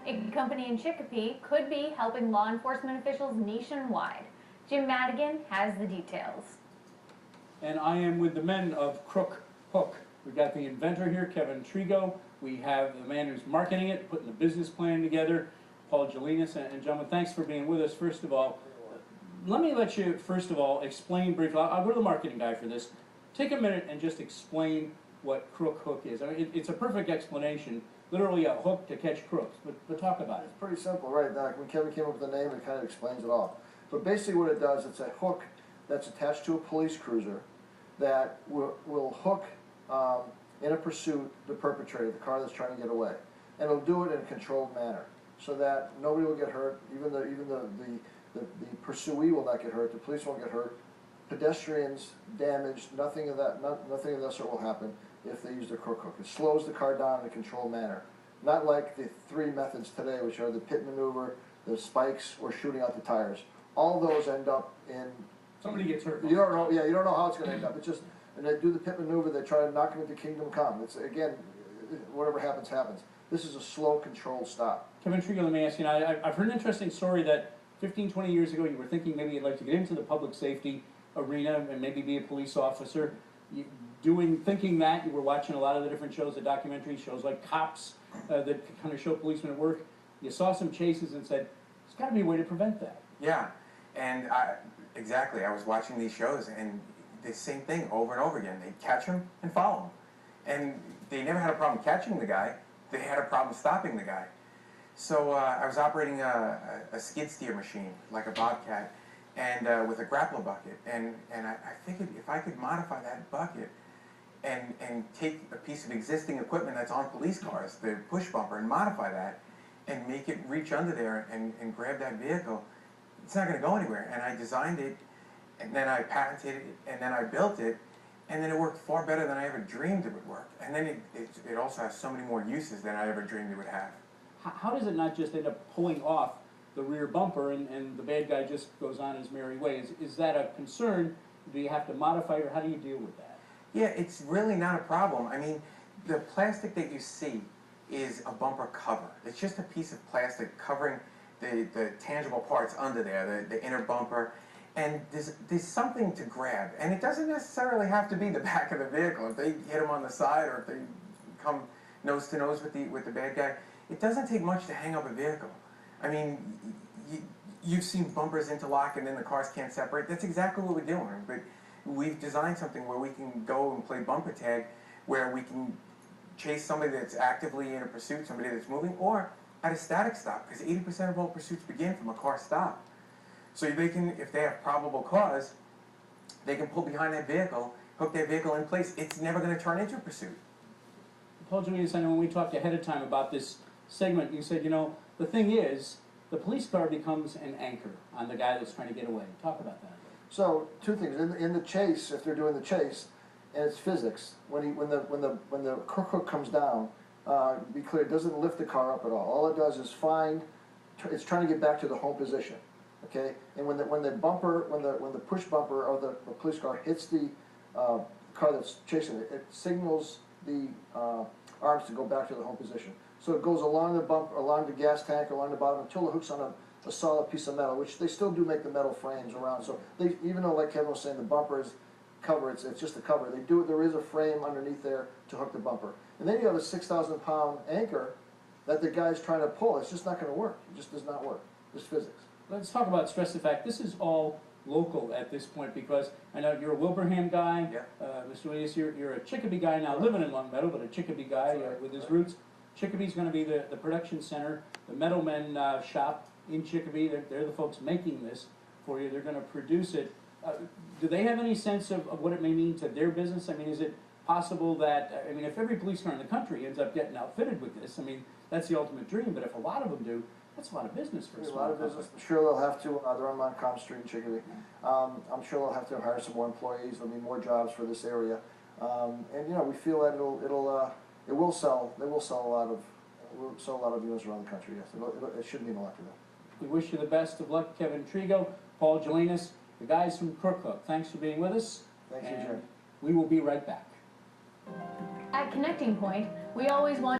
A company in Chicopee could be helping law enforcement officials nationwide. Jim Madigan has the details. And I am with the men of CROOKHOOK. We've got the inventor here, Kevin Trigo. We have the man who's marketing it, putting the business plan together, Paul Jelinas. And gentlemen, thanks for being with us. First of all, let me let you, first of all, explain briefly. I'll go to the marketing guy for this. Take a minute and just explain what CROOKHOOK is. I mean, it's a perfect explanation, literally a hook to catch crooks, but talk about it. It's pretty simple, right? When Kevin came up with the name, it kind of explains it all. But basically what it does, it's a hook that's attached to a police cruiser that will hook in a pursuit the perpetrator, the car that's trying to get away. And it'll do it in a controlled manner so that nobody will get hurt, even the pursuee will not get hurt, the police won't get hurt, pedestrians damaged, nothing of that sort will happen if they use the CROOKHOOK. It slows the car down in a controlled manner. Not like the three methods today, which are the pit maneuver, the spikes, or shooting out the tires. All those end up in... Somebody gets hurt. You don't know, yeah, you don't know how it's going to end up. It's just, and they do the pit maneuver, they try to knock him into kingdom come. It's, again, whatever happens, happens. This is a slow, controlled stop. Kevin Trigo, let me ask you, I've heard an interesting story that 15, 20 years ago you were thinking maybe you'd like to get into the public safety arena and maybe be a police officer. Thinking that, you were watching a lot of the different shows, the documentary shows like Cops that kind of show policemen at work. You saw some chases and said, there's got to be a way to prevent that. Yeah, and exactly, I was watching these shows and the same thing over and over again. They'd catch him and follow him. And they never had a problem catching the guy, they had a problem stopping the guy. So I was operating a skid steer machine, like a Bobcat, and with a grappler bucket. And I figured if I could modify that bucket and take a piece of existing equipment that's on police cars, the push bumper, and modify that, and make it reach under there and grab that vehicle, it's not going to go anywhere. And I designed it, and then I patented it, and then I built it, and then it worked far better than I ever dreamed it would work. And then it also has so many more uses than I ever dreamed it would have. How does it not just end up pulling off the rear bumper and the bad guy just goes on his merry way? Is that a concern? Do you have to modify it, or how do you deal with that? Yeah, it's really not a problem. I mean, the plastic that you see is a bumper cover. It's just a piece of plastic covering the tangible parts under there, the inner bumper. And there's something to grab. And it doesn't necessarily have to be the back of the vehicle. If they hit him on the side or if they come nose to nose with the bad guy, it doesn't take much to hang up a vehicle. I mean, you've seen bumpers interlock and then the cars can't separate. That's exactly what we're doing. But we've designed something where we can go and play bumper tag, where we can chase somebody that's actively in a pursuit, somebody that's moving, or at a static stop, because 80% of all pursuits begin from a car stop. So they can, if they have probable cause, they can pull behind that vehicle, hook that vehicle in place. It's never going to turn into a pursuit. Paul Jelinas, I know when we talked ahead of time about this segment, you said, you know, the thing is, the police car becomes an anchor on the guy that's trying to get away. Talk about that. So two things in the chase. If they're doing the chase, and it's physics. When the CROOKHOOK comes down, be clear, it doesn't lift the car up at all. All it does is it's trying to get back to the home position. Okay, and when the push bumper of the police car hits the car that's chasing it, it signals the arms to go back to the home position. So it goes along the bump, along the gas tank, along the bottom until it hooks on a solid piece of metal, which they still do make the metal frames around. So even though, like Kevin was saying, the bumper is cover, it's just a cover. There is a frame underneath there to hook the bumper, and then you have a 6,000-pound anchor that the guy's trying to pull. It's just not going to work. It just does not work. It's physics. Let's talk about stress the fact. This is all local at this point, because I know you're a Wilbraham guy. Yeah. Mr. Williams, you're a Chicopee guy now, living in Long Meadow, but a Chicopee guy with his roots. Chicopee's going to be the production center, the Metal Men shop in Chicopee. They're the folks making this for you. They're going to produce it. Do they have any sense of what it may mean to their business? I mean, is it possible that, I mean, if every police car in the country ends up getting outfitted with this, I mean, that's the ultimate dream, but if a lot of them do, that's a lot of business for a small company. I'm sure they'll have to, they're on Montcalm Street in Chicopee. I'm sure they'll have to hire some more employees. There'll be more jobs for this area. And you know, we feel that it will sell a lot of units around the country, yes. It should mean a lot to them. We wish you the best of luck, Kevin Trigo, Paul Jelinas, the guys from CROOKHOOK. Thanks for being with us. Thank you, Jim. We will be right back. At Connecting Point, we always want